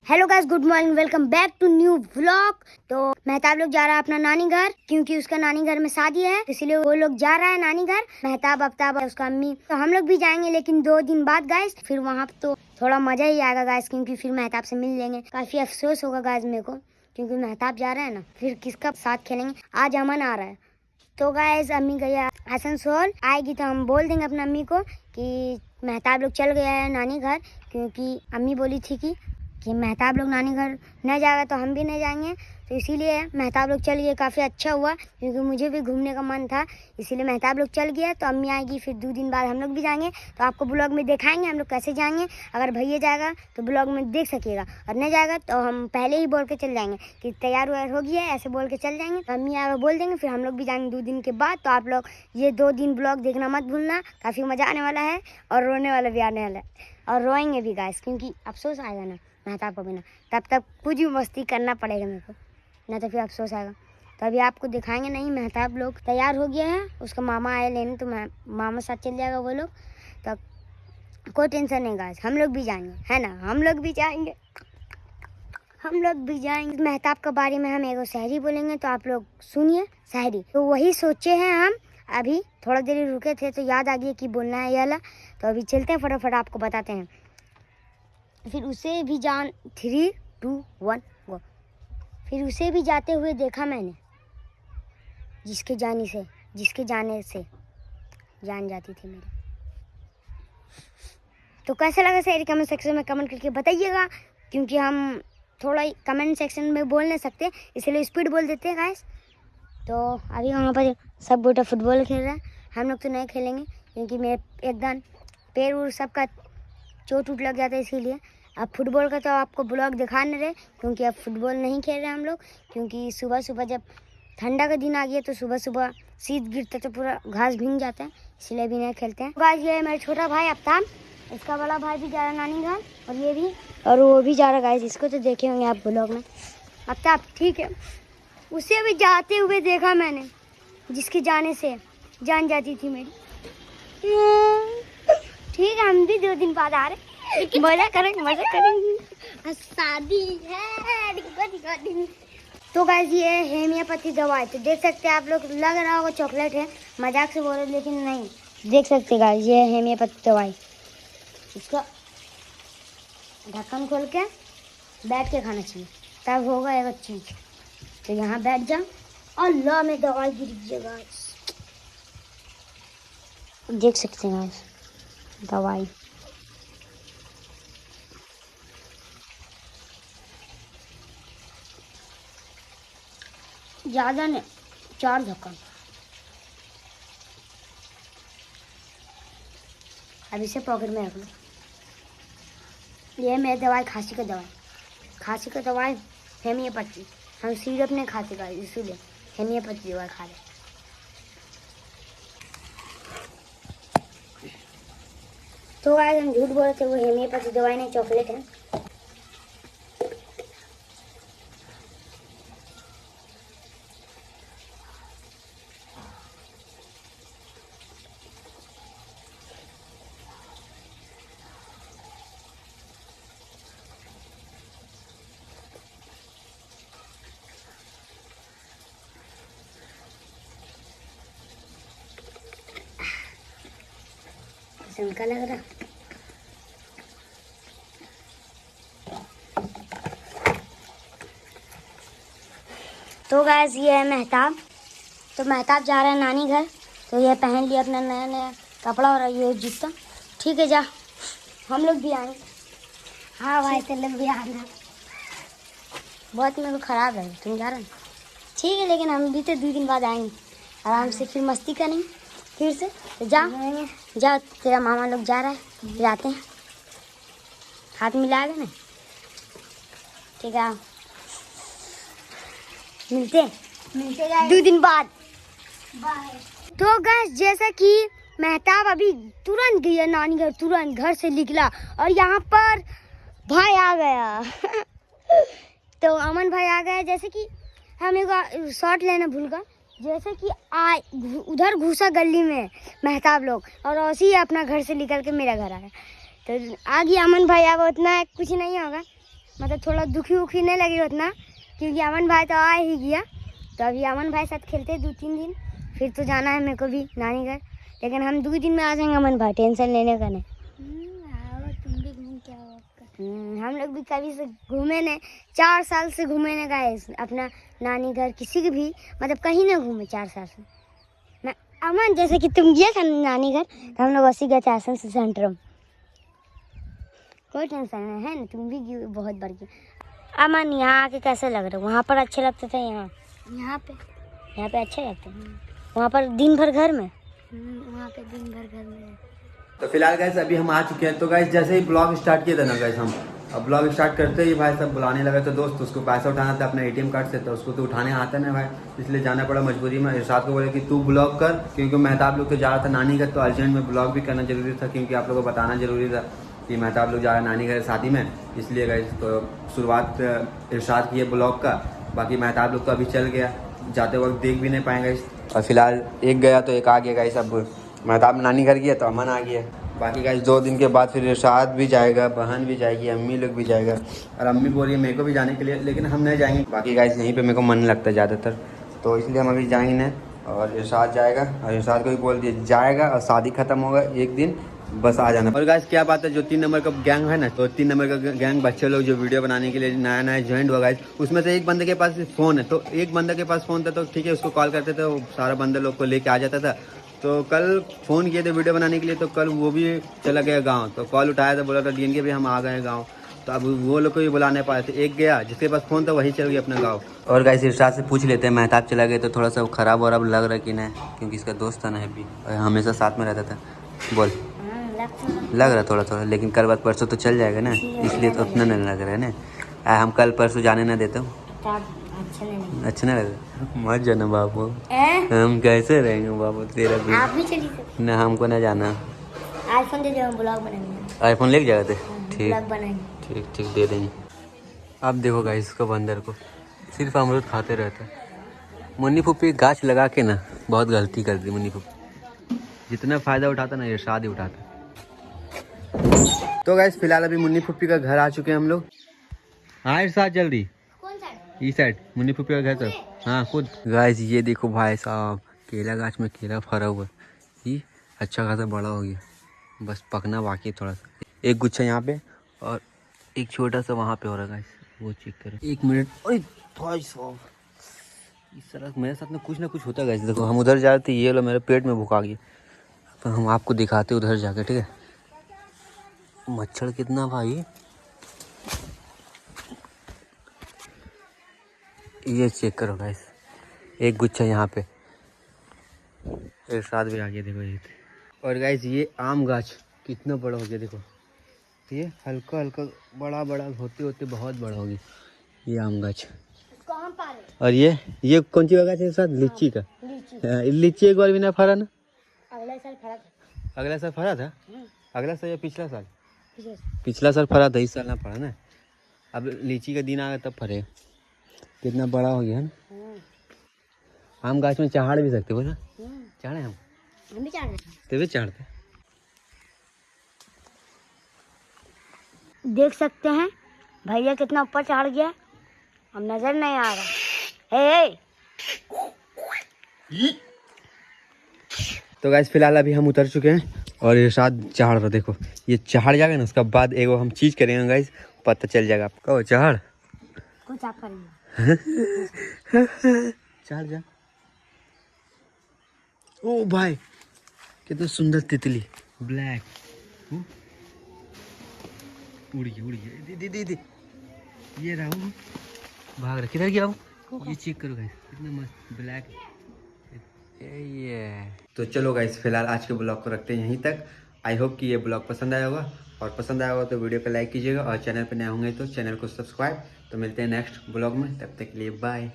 Hello guys, good morning, welcome back to new vlog. तो मेहताब लोग जा रहा है अपना नानी घर, क्योंकि उसका नानी घर में शादी है, इसीलिए वो लोग जा रहा है नानी घर। मेहताब, आफ्ताब और उसका अम्मी। तो हम लोग भी जाएंगे, लेकिन 2 दिन बाद गाइस। फिर वहाँ तो थोड़ा मजा ही आएगा गाइस, क्योंकि फिर मेहताब से मिल लेंगे। काफी अफसोस होगा गाइस मेरे को, क्योंकि मेहताब जा रहा है ना, फिर किसका साथ खेलेंगे। आज अमन आ रहा है। तो गाइस अम्मी गई आसनसोल, आएगी तो हम बोल देंगे अपना अम्मी को कि मेहताब लोग चल गया है नानी घर, क्योंकि अम्मी बोली थी कि मेहताब लोग नानी घर न जाएगा तो हम भी नहीं जाएंगे। तो इसीलिए मेहताब लोग चल गए। काफ़ी अच्छा हुआ, क्योंकि मुझे भी घूमने का मन था, इसीलिए मेहताब लोग चल गया। तो अम्मी आएगी, फिर 2 दिन बाद हम लोग भी जाएंगे। तो आपको ब्लॉग में दिखाएंगे हम लोग कैसे जाएंगे। अगर भैया जाएगा तो ब्लॉग में देख सकिएगा, और नहीं जाएगा तो हम पहले ही बोल के चल जाएंगे कि तैयार व्यार हो गया है, ऐसे बोल के चल जाएंगे। तो अम्मी आएगा बोल देंगे, फिर हम लोग भी जाएंगे 2 दिन के बाद। तो आप लोग ये 2 दिन ब्लॉग देखना मत भूलना, काफ़ी मज़ा आने वाला है और रोने वाला भी आने वाला है, और रोएंगे भी गाइस, क्योंकि अफसोस आएगा ना मेहताब को बिना। तब तक कुछ भी मस्ती करना पड़ेगा मेरे को, नहीं तो फिर अफसोस आएगा। तो अभी आपको दिखाएंगे नहीं। मेहताब लोग तैयार हो गया है, उसका मामा आए लेने, तो मामा साथ चल जाएगा वो लोग। तो कोई टेंशन नहीं गाइस, हम लोग भी जाएंगे, है ना, हम लोग भी जाएंगे, हम लोग भी जाएंगे। मेहताब के बारे में हम एगो शायरी बोलेंगे, तो आप लोग सुनिए शायरी। तो वही सोचे हैं हम। अभी थोड़ा देर रुके थे तो याद आ गया कि बोलना है ये वाला। तो अभी चलते हैं, फटाफट आपको बताते हैं। फिर उसे भी 3, 2, 1 गो। फिर उसे भी जाते हुए देखा मैंने, जिसके जाने से जान जाती थी मेरी। तो कैसा लगा शायरी, कमेंट सेक्शन में कमेंट करके बताइएगा, क्योंकि हम थोड़ा कमेंट सेक्शन में बोल नहीं सकते, इसलिए स्पीड बोल देते हैं गाइस। तो अभी वहाँ पर सब बेटा फुटबॉल खेल रहा है, हम लोग तो नहीं खेलेंगे, क्योंकि मेरे एकदम पैर उर सबका चोट उट लग जाता है, इसीलिए। अब फुटबॉल का तो आपको ब्लॉग दिखा नहीं रहे, क्योंकि अब फुटबॉल नहीं खेल रहे हम लोग, क्योंकि सुबह सुबह जब ठंडा का दिन आ गया तो सुबह सुबह शीत गिरता तो पूरा घास भीग जाता है, इसलिए भी नहीं खेलते हैं गाइस। ये है मेरा छोटा भाई आफ्ताब, इसका बड़ा भाई भी जा रहा है नानी घर, और ये भी, और वो भी जा रहा है गाइस। इसको तो देखे होंगे आप ब्लॉग में। आफ्ताब ठीक है, उसे भी जाते हुए देखा मैंने, जिसके जाने से जान जाती थी मेरी। ठीक है, हम भी 2 दिन बाद आ रहे, मजा करेंगे। शादी है। तो गाइस ये है होम्योपैथी दवाई, तो देख सकते हैं आप लोग, लग रहा होगा चॉकलेट है, मजाक से बोल रहे, लेकिन नहीं, देख सकते गाइस ये है होम्योपैथी दवाई। इसका ढक्कन खोल के बैठ के खाना चाहिए, तब होगा एक चीज। तो यहाँ बैठ जा, अल्लाह में दवाई गिर गई गाइस, देख सकते हैं गाइस दवाई। ज़्यादा नहीं, 4 ढक्कन। अब इसे पॉकेट में रख लो। ये मेरी दवाई, खांसी का दवाई होम्योपैथी। हम सिरप नहीं खाते गाइस, इसीलिए होम्योपैथी दवाई खा रहे। तो गाइस हम झूठ बोल रहे थे, वो होम्योपैथी दवाई नहीं, चॉकलेट है। उनका लग रहा। तो गाइस ये है मेहताब। तो मेहताब जा रहा है नानी घर, तो ये पहन लिया अपना नया नया कपड़ा और ये जूता। ठीक है, जा, हम लोग भी आएंगे। हाँ भाई, तो लोग भी आना। बहुत मेरे को ख़राब है, तुम जा रहे हो ठीक है, लेकिन हम भी तो 2 दिन बाद आएंगे, आराम से फिर मस्ती करेंगे फिर से। तो जा, तेरा मामा लोग जा रहा है, जाते हैं, हाथ मिलाएगा ना। ठीक है, मिलते 2 दिन बाद। तो गाइस जैसा कि मेहताब अभी तुरंत गया नानी घर, तुरंत घर से निकला, और यहाँ पर भाई आ गया। तो अमन भाई आ गया, जैसे कि हम एक शॉट लेना भूल गए, जैसे कि उधर घुसा गली में मेहताब लोग, और ऐसे ही अपना घर से निकल के मेरा घर आया। तो आ गया अमन भाई। अब उतना कुछ नहीं होगा, मतलब थोड़ा दुखी उखी नहीं लगी उतना, क्योंकि अमन भाई तो आ ही गया। तो अभी अमन भाई साथ खेलते 2-3 दिन, फिर तो जाना है मेरे को भी नानी घर। लेकिन हम 2 दिन में आ जाएंगे अमन भाई, टेंशन लेने का नहीं। तुम भी घूम के आओ। हम लोग भी कभी से घूमे ने, 4 साल से घूमे ने गए अपना नानी घर, किसी के भी मतलब कहीं ना घूमे 4 साल से। मैं अमन, जैसे कि तुम गए था नानी घर, तो हम लोग वैसे गए थे आसन से सेंटर में। कोई टेंशन नहीं है ना, तुम भी बहुत बार गए। अमन, यहाँ आके कैसे लग रहा है? वहाँ पर अच्छे लगते थे, यहाँ पे अच्छे लगते हैं। वहाँ पर दिन भर घर में, वहाँ पे दिन भर घर में। तो फिलहाल गाइस अभी हम आ चुके हैं। तो गाइस जैसे ही ब्लॉग स्टार्ट किया था ना गाइस, हम अब ब्लॉग स्टार्ट करते ही भाई सब बुलाने लगे। तो दोस्त उसको पैसा उठाना था अपना ATM कार्ड से, तो उसको तो उठाने आता ना भाई, इसलिए जाना पड़ा मजबूरी में। इरशाद को बोले कि तू ब्लॉग कर, क्योंकि मेहताब लोग तो जा रहा था नानी घर, तो अर्जेंट में ब्लॉग भी करना जरूरी था, क्योंकि आप लोगों को बताना जरूरी था कि मेहताब लोग जा रहे हैं नानी घर शादी में। इसलिए गाइस तो शुरुआत इरशाद की है ब्लॉग का। बाकी मेहताब लोग तो अभी चल गया, जाते वक्त देख भी नहीं पाएंगे। और फिलहाल एक गया तो एक आ गया गाइस। अब मेहताब नानी घर गया तो अमन आ गया। बाकी गाइस 2 दिन के बाद फिर इरशाद भी जाएगा, बहन भी जाएगी, अम्मी लोग भी जाएगा। और अम्मी बोल रही है मेरे को भी जाने के लिए, लेकिन हम नहीं जाएंगे। बाकी गाइस यहीं पे मेरे को मन लगता है ज़्यादातर, तो इसलिए हम अभी जाएंगे नहीं। और इरशाद जाएगा, और इरशाद को भी बोल दिया जाएगा, और शादी खत्म होगा एक दिन बस आ जाना। और गाइस क्या बात है, जो 3 नंबर का गैंग है ना, तो 3 नंबर का गैंग बच्चे लोग जो वीडियो बनाने के लिए नया नया ज्वाइन हुआ गाइस, उसमें से एक बंदे के पास फ़ोन है। तो एक बंदे के पास फ़ोन था, तो ठीक है उसको कॉल करते थे, वो सारा बंदे लोग को लेके आ जाता था। तो कल फ़ोन किए थे वीडियो बनाने के लिए, तो कल वो भी चला गया गाँव। तो कॉल उठाया था, बोला था DNK भी हम आ गए गाँव। तो अब वो लोग को भी बुला नहीं पाए थे। एक गया, जिसके पास फ़ोन था वही चल गया अपना गाँव। और गाइस इरशाद से पूछ लेते हैं, मेहताब चला गया तो थोड़ा सा खराब वराब लग रहा है कि नहीं, क्योंकि इसका दोस्त था ना हैप्पी, हमेशा साथ में रहता था। बोल, लग रहा थोड़ा थोड़ा, लेकिन कल बात परसों तो चल जाएगा ना, इसलिए तो उतना नहीं लग रहा है ना। हम कल परसों जाने ना देता हूँ, अच्छा नहीं लगा। मत जाना बाबू, हम कैसे रहेंगे बाबू तेरा भी। आप भी चलिए ना, हमको ना जाना। आईफोन दे दो, ब्लॉग बनाएंगे। आईफोन लेके जाते, ठीक ब्लॉग बनाएंगे। ठीक दे देंगे। अब देखो गाइस इसको बंदर को सिर्फ अमरूद खाते रहता है। मुन्नी फुप्पी गाछ लगा के ना बहुत गलती कर दी मुन्नी फुप्पी। जितना फ़ायदा उठाता ना इरशाद ही उठाता। तो गाइस फिलहाल अभी मुन्नी फुप्पी का घर आ चुके हैं हम लोग। हाँ इरशाद जल्दी, कौन साइड? इस साइड मुन्नी फुप्पी का घर तक। हाँ खुद। गाइस ये देखो भाई साहब, केला गाछ में केला फरा हुआ, ये अच्छा खासा बड़ा हो गया, बस पकना बाकी थोड़ा सा। एक गुच्छा यहाँ पे और एक छोटा सा वहाँ पे हो रहा है गाइस, वो चेक करो। 1 मिनट। अरे भाई साहब, इस तरह मेरे साथ में कुछ ना कुछ होता है गाइस। देखो हम उधर जा रहे थे, ये लो मेरे पेट में भूखा गया। तो हम आपको दिखाते उधर जाके, ठीक है। मच्छर कितना भाई, ये चेक करो गाइस, एक गुच्छा यहाँ पे। इरशाद भी आ गया देखो ये। और गाइस ये आम गाछ कितना बड़ा हो गया देखो, ये हल्का हल्का बड़ा बड़ा होते होते बहुत बड़ा हो गया ये आम गाछ। और ये कौन सी गाछ है साथ? लीची का। लीची एक बार भी ना फरा ना? अगले साल फरा था। अगला साल फरा था? अगला साल या पिछला साल? पिछला साल फरा था, इस साल ना फरा ना। अब लीची का दिन आ गया तब फरे। कितना बड़ा हो गया है ना। आम गाछ में चढ़ भी सकते हो ना, चढ़े हम भी चढ़ तभी चढ़ते। देख सकते हैं भैया कितना ऊपर चढ़ गया, अब नजर नहीं आ रहा। तो गाइस फिलहाल अभी हम उतर चुके हैं और इरशाद चढ़ रहा, देखो ये चढ़ जाएगा ना, उसका बाद एगो हम चीज करेंगे गाइस, पता चल जाएगा आपको। चढ़ कुछ आप करेंगे चढ़ जा। ओ भाई कितना सुंदर तितली, ब्लैक उड़ गया। दीदी ये रहा, भाग रहा, किधर गया वो? ये चेक करो गाइस कितना मस्त ब्लैक। ये तो चलो गाइस फिलहाल आज के ब्लॉग को रखते हैं यहीं तक। आई होप कि ये ब्लॉग पसंद आया होगा, और पसंद आया होगा तो वीडियो को लाइक कीजिएगा, और चैनल पर नए होंगे तो चैनल को सब्सक्राइब। तो मिलते हैं नेक्स्ट ब्लॉग में, तब तक के लिए बाय।